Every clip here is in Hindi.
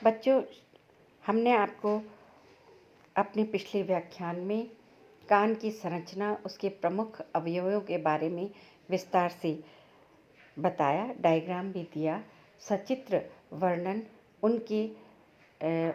बच्चों, हमने आपको अपने पिछले व्याख्यान में कान की संरचना, उसके प्रमुख अवयवों के बारे में विस्तार से बताया, डायग्राम भी दिया, सचित्र वर्णन,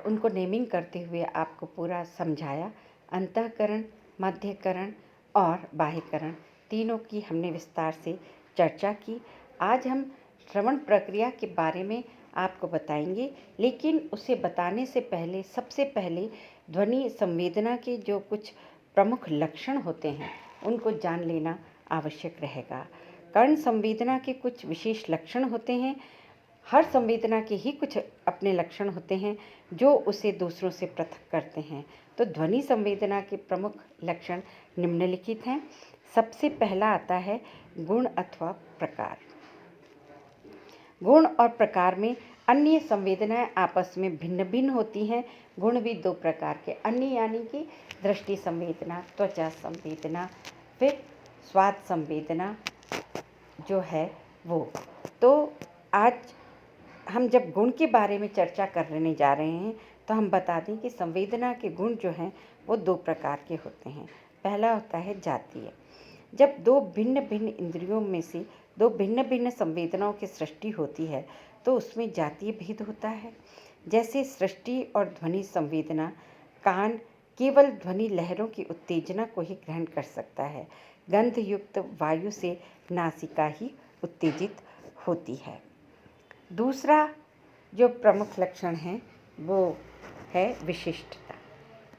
उनको नेमिंग करते हुए आपको पूरा समझाया। अंतःकरण, मध्यकरण और बाह्यकरण तीनों की हमने विस्तार से चर्चा की। आज हम श्रवण प्रक्रिया के बारे में आपको बताएंगे, लेकिन उसे बताने से पहले सबसे पहले ध्वनि संवेदना के जो कुछ प्रमुख लक्षण होते हैं उनको जान लेना आवश्यक रहेगा। कर्ण संवेदना के कुछ विशेष लक्षण होते हैं। हर संवेदना के ही कुछ अपने लक्षण होते हैं जो उसे दूसरों से पृथक करते हैं। तो ध्वनि संवेदना के प्रमुख लक्षण निम्नलिखित हैं। सबसे पहला आता है गुण अथवा प्रकार। गुण और प्रकार में अन्य संवेदनाएं आपस में भिन्न भिन्न होती हैं। गुण भी दो प्रकार के, अन्य यानी कि दृष्टि संवेदना, त्वचा संवेदना, फिर स्वाद संवेदना जो है वो। तो आज हम जब गुण के बारे में चर्चा करने जा रहे हैं तो हम बता दें कि संवेदना के गुण जो हैं वो दो प्रकार के होते हैं। पहला होता है जातीय। जब दो भिन्न भिन्न इंद्रियों में से दो भिन्न भिन्न संवेदनाओं की सृष्टि होती है तो उसमें जातीय भेद होता है। जैसे सृष्टि और ध्वनि संवेदना, कान केवल ध्वनि लहरों की उत्तेजना को ही ग्रहण कर सकता है। गंध युक्त वायु से नासिका ही उत्तेजित होती है। दूसरा जो प्रमुख लक्षण है वो है विशिष्टता।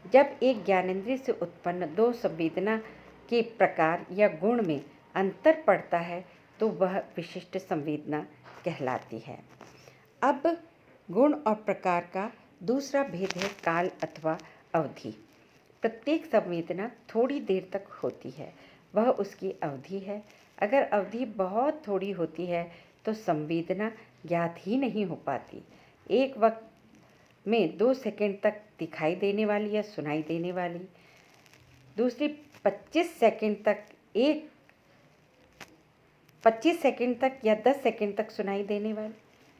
जब एक ज्ञानेंद्रिय से उत्पन्न दो संवेदना के प्रकार या गुण में अंतर पड़ता है तो वह विशिष्ट संवेदना कहलाती है। अब गुण और प्रकार का दूसरा भेद है काल अथवा अवधि। प्रत्येक संवेदना थोड़ी देर तक होती है, वह उसकी अवधि है। अगर अवधि बहुत थोड़ी होती है तो संवेदना ज्ञात ही नहीं हो पाती। एक वक्त में 2 सेकंड तक दिखाई देने वाली या सुनाई देने वाली, दूसरी 25 सेकंड तक या 10 सेकंड तक सुनाई देने वाली,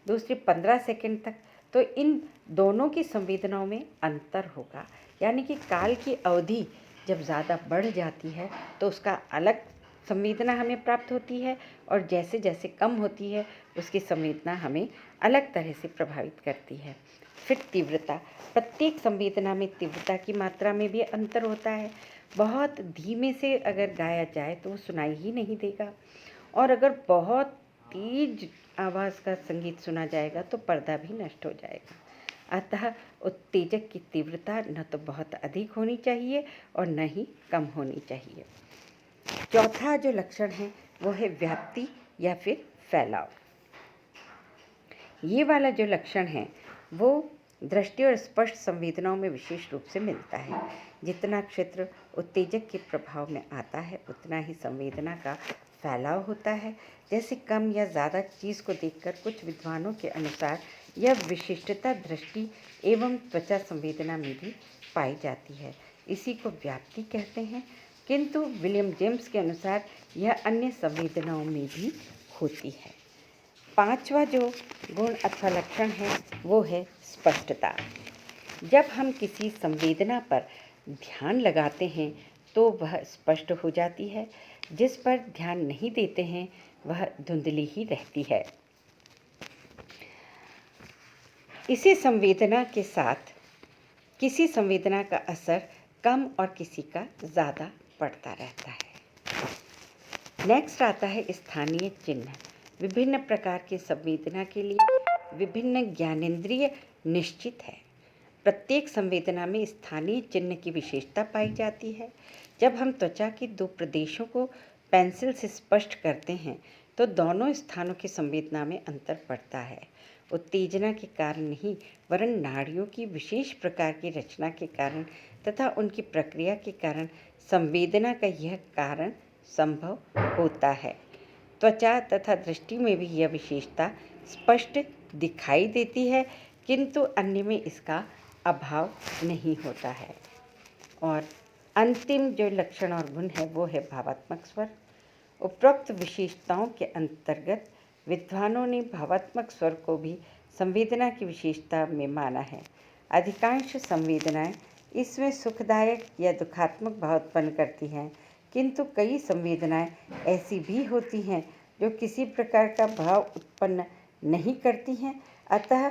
दूसरी 15 सेकंड तक। तो इन दोनों की संवेदनाओं में अंतर होगा। यानी कि काल की अवधि जब ज़्यादा बढ़ जाती है तो उसका अलग संवेदना हमें प्राप्त होती है, और जैसे जैसे कम होती है उसकी संवेदना हमें अलग तरह से प्रभावित करती है। फिर तीव्रता। प्रत्येक संवेदना में तीव्रता की मात्रा में भी अंतर होता है। बहुत धीमे से अगर गाया जाए तो वो सुनाई ही नहीं देगा, और अगर बहुत तेज आवाज़ का संगीत सुना जाएगा तो पर्दा भी नष्ट हो जाएगा। अतः उत्तेजक की तीव्रता न तो बहुत अधिक होनी चाहिए और न ही कम होनी चाहिए। चौथा जो लक्षण है वो है व्याप्ति या फिर फैलाव। ये वाला जो लक्षण है वो दृष्टि और स्पष्ट संवेदनाओं में विशेष रूप से मिलता है। जितना क्षेत्र उत्तेजक के प्रभाव में आता है उतना ही संवेदना का फैलाव होता है। जैसे कम या ज़्यादा चीज़ को देखकर कुछ विद्वानों के अनुसार यह विशिष्टता दृष्टि एवं त्वचा संवेदना में भी पाई जाती है। इसी को व्याप्ति कहते हैं, किंतु विलियम जेम्स के अनुसार यह अन्य संवेदनाओं में भी होती है। पांचवा जो गुण अथवा लक्षण है वो है स्पष्टता। जब हम किसी संवेदना पर ध्यान लगाते हैं तो वह स्पष्ट हो जाती है, जिस पर ध्यान नहीं देते हैं वह धुंधली ही रहती है। इसी संवेदना के साथ किसी संवेदना का असर कम और किसी का ज़्यादा पड़ता रहता है। नेक्स्ट आता है स्थानीय चिन्ह। विभिन्न प्रकार के संवेदना के लिए विभिन्न ज्ञानेंद्रिय निश्चित है। प्रत्येक संवेदना में स्थानीय चिन्ह की विशेषता पाई जाती है। जब हम त्वचा के दो प्रदेशों को पेंसिल से स्पष्ट करते हैं तो दोनों स्थानों की संवेदना में अंतर पड़ता है। उत्तेजना के कारण नहीं, वरन नाड़ियों की विशेष प्रकार की रचना के कारण तथा उनकी प्रक्रिया के कारण संवेदना का यह कारण संभव होता है। त्वचा तथा दृष्टि में भी यह विशेषता स्पष्ट दिखाई देती है, किंतु अन्य में इसका अभाव नहीं होता है। और अंतिम जो लक्षण और गुण है वो है भावात्मक स्वर। उपरोक्त विशेषताओं के अंतर्गत विद्वानों ने भावात्मक स्वर को भी संवेदना की विशेषता में माना है। अधिकांश संवेदनाएं इसमें सुखदायक या दुखात्मक भाव उत्पन्न करती हैं, किंतु कई संवेदनाएं ऐसी भी होती हैं जो किसी प्रकार का भाव उत्पन्न नहीं करती हैं। अतः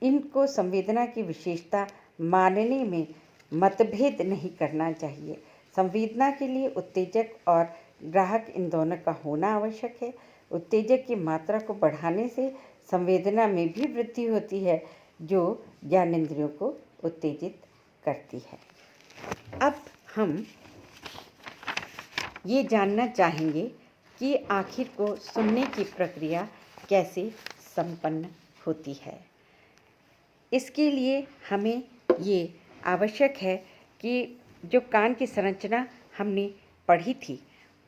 इनको संवेदना की विशेषता मानने में मतभेद नहीं करना चाहिए। संवेदना के लिए उत्तेजक और ग्राहक इन दोनों का होना आवश्यक है। उत्तेजक की मात्रा को बढ़ाने से संवेदना में भी वृद्धि होती है, जो ज्ञानेंद्रियों को उत्तेजित करती है। अब हम ये जानना चाहेंगे कि आखिर को सुनने की प्रक्रिया कैसे संपन्न होती है। इसके लिए हमें ये आवश्यक है कि जो कान की संरचना हमने पढ़ी थी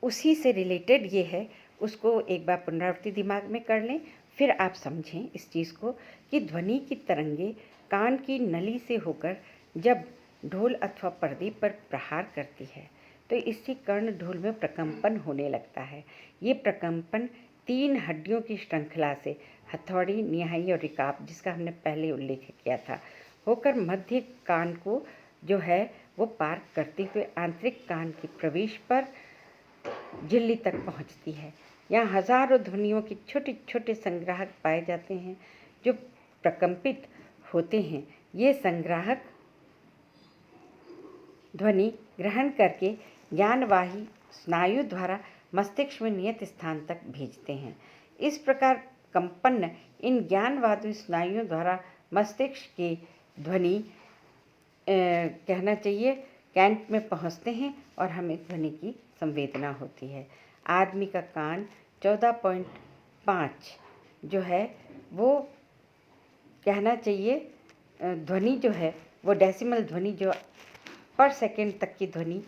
उसी से रिलेटेड ये है, उसको एक बार पुनरावृत्ति दिमाग में कर लें, फिर आप समझें इस चीज़ को कि ध्वनि की तरंगे कान की नली से होकर जब ढोल अथवा पर्दे पर प्रहार करती है तो इससे कर्ण ढोल में प्रकंपन होने लगता है। ये प्रकंपन 3 हड्डियों की श्रृंखला से हथौड़ी, निहाई और रिकाब, जिसका हमने पहले उल्लेख किया था, होकर मध्य कान को जो है वो पार करते हुए आंतरिक कान के प्रवेश पर झिल्ली तक पहुंचती है। यहाँ हजारों ध्वनियों के छोटे छोटे संग्राहक पाए जाते हैं जो प्रकंपित होते हैं। ये संग्राहक ध्वनि ग्रहण करके ज्ञानवाही स्नायु द्वारा मस्तिष्क में नियत स्थान तक भेजते हैं। इस प्रकार कंपन इन ज्ञानवादी स्नायुओं द्वारा मस्तिष्क के ध्वनि कहना चाहिए कैंट में पहुंचते हैं और हमें ध्वनि की संवेदना होती है। आदमी का कान 14.5 जो है वो कहना चाहिए ध्वनि जो है वो डेसिमल ध्वनि जो पर सेकंड तक की ध्वनि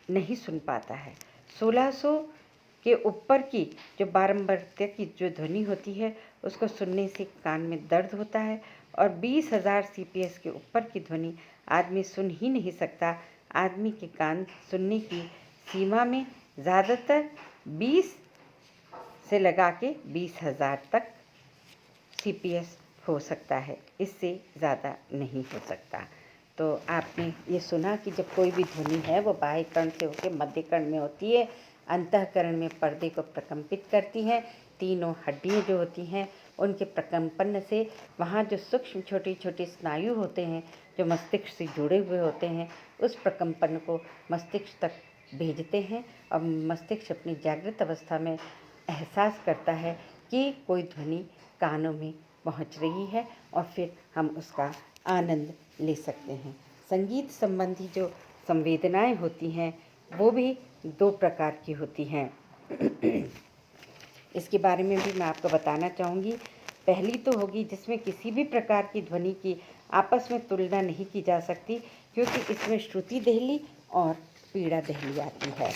नहीं सुन पाता है। 1600 के ऊपर की जो बारंबारता की जो ध्वनि होती है उसको सुनने से कान में दर्द होता है और 20,000 CPS के ऊपर की ध्वनि आदमी सुन ही नहीं सकता। आदमी के कान सुनने की सीमा में ज़्यादातर 20 से लगा के 20,000 तक CPS हो सकता है, इससे ज़्यादा नहीं हो सकता। तो आपने ये सुना कि जब कोई भी ध्वनि है वो बाह्य कर्ण से होकर मध्य कर्ण में होती है, अंतःकरण में पर्दे को प्रकंपित करती है। तीनों हड्डियाँ जो होती हैं उनके प्रकंपन से वहाँ जो सूक्ष्म छोटे छोटे स्नायु होते हैं जो मस्तिष्क से जुड़े हुए होते हैं उस प्रकंपन को मस्तिष्क तक भेजते हैं और मस्तिष्क अपनी जागृत अवस्था में एहसास करता है कि कोई ध्वनि कानों में पहुंच रही है और फिर हम उसका आनंद ले सकते हैं। संगीत संबंधी जो संवेदनाएं होती हैं वो भी 2 प्रकार की होती हैं। इसके बारे में भी मैं आपको बताना चाहूँगी। पहली तो होगी जिसमें किसी भी प्रकार की ध्वनि की आपस में तुलना नहीं की जा सकती, क्योंकि इसमें श्रुति देहली और पीड़ा देहली आती है।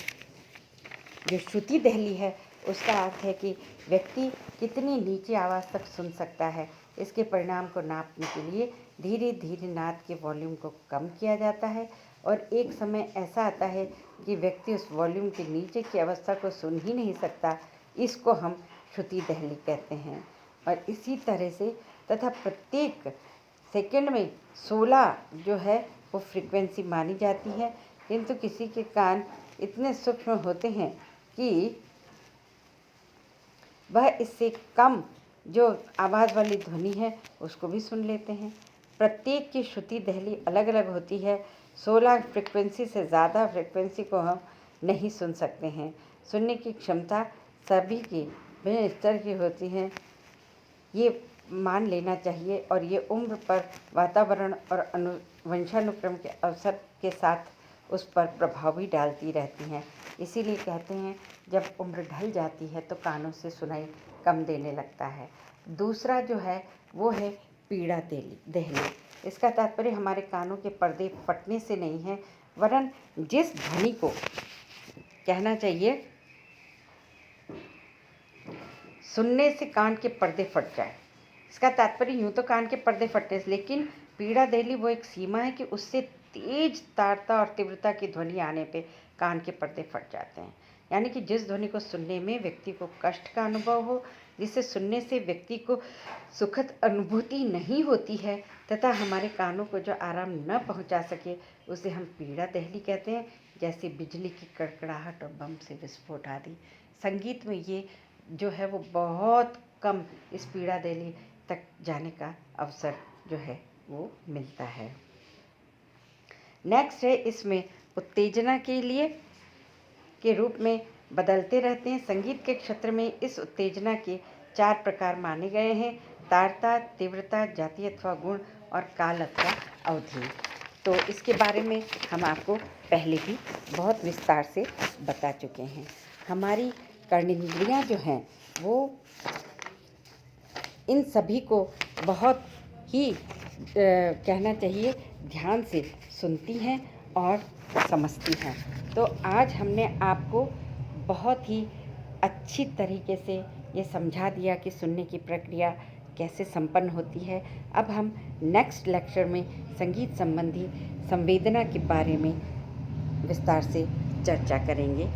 जो श्रुति देहली है उसका अर्थ है कि व्यक्ति कितनी नीचे आवाज़ तक सुन सकता है। इसके परिणाम को नापने के लिए धीरे धीरे नाद के वॉल्यूम को कम किया जाता है और एक समय ऐसा आता है कि व्यक्ति उस वॉल्यूम के नीचे की अवस्था को सुन ही नहीं सकता। इसको हम श्रुति देहली कहते हैं। और इसी तरह से तथा प्रत्येक सेकंड में 16 जो है वो फ्रीक्वेंसी मानी जाती है, किंतु किसी के कान इतने सूक्ष्म होते हैं कि वह इससे कम जो आवाज़ वाली ध्वनि है उसको भी सुन लेते हैं। प्रत्येक की श्रुति देहली अलग अलग होती है। 16 फ्रीक्वेंसी से ज़्यादा फ्रीक्वेंसी को हम नहीं सुन सकते हैं। सुनने की क्षमता सभी की भिन्न स्तर की होती हैं, ये मान लेना चाहिए और ये उम्र पर, वातावरण और वंशानुक्रम के अवसर के साथ उस पर प्रभाव भी डालती रहती हैं। इसीलिए कहते हैं जब उम्र ढल जाती है तो कानों से सुनाई कम देने लगता है। दूसरा जो है वो है पीड़ा देहली। इसका तात्पर्य हमारे कानों के पर्दे फटने से नहीं है, वरन जिस ध्वनि को कहना चाहिए सुनने से कान के पर्दे फट जाए। इसका तात्पर्य यूँ तो कान के पर्दे फटने से, लेकिन पीड़ा देहली वो एक सीमा है कि उससे तेज तारता और तीव्रता की ध्वनि आने पे कान के पर्दे फट जाते हैं। यानी कि जिस ध्वनि को सुनने में व्यक्ति को कष्ट का अनुभव हो जिसे सुनने से व्यक्ति को सुखद अनुभूति नहीं होती है तथा हमारे कानों को जो आराम न पहुंचा सके, उसे हम पीड़ा दहली कहते हैं, जैसे बिजली की कड़कड़ाहट और बम से विस्फोट आदि। संगीत में ये जो है वो बहुत कम इस पीड़ा दहली तक जाने का अवसर जो है वो मिलता है। नेक्स्ट है, इसमें उत्तेजना के लिए के रूप में बदलते रहते हैं। संगीत के क्षेत्र में इस उत्तेजना के 4 प्रकार माने गए हैं: तारता, तीव्रता, जाति अथवा गुण और काल अथवा अवधि। तो इसके बारे में हम आपको पहले ही बहुत विस्तार से बता चुके हैं। हमारी कर्णेंद्रियाँ जो हैं वो इन सभी को बहुत ही कहना चाहिए ध्यान से सुनती हैं और समझती हैं। तो आज हमने आपको बहुत ही अच्छी तरीके से ये समझा दिया कि सुनने की प्रक्रिया कैसे संपन्न होती है। अब हम नेक्स्ट लेक्चर में संगीत संबंधी संवेदना के बारे में विस्तार से चर्चा करेंगे।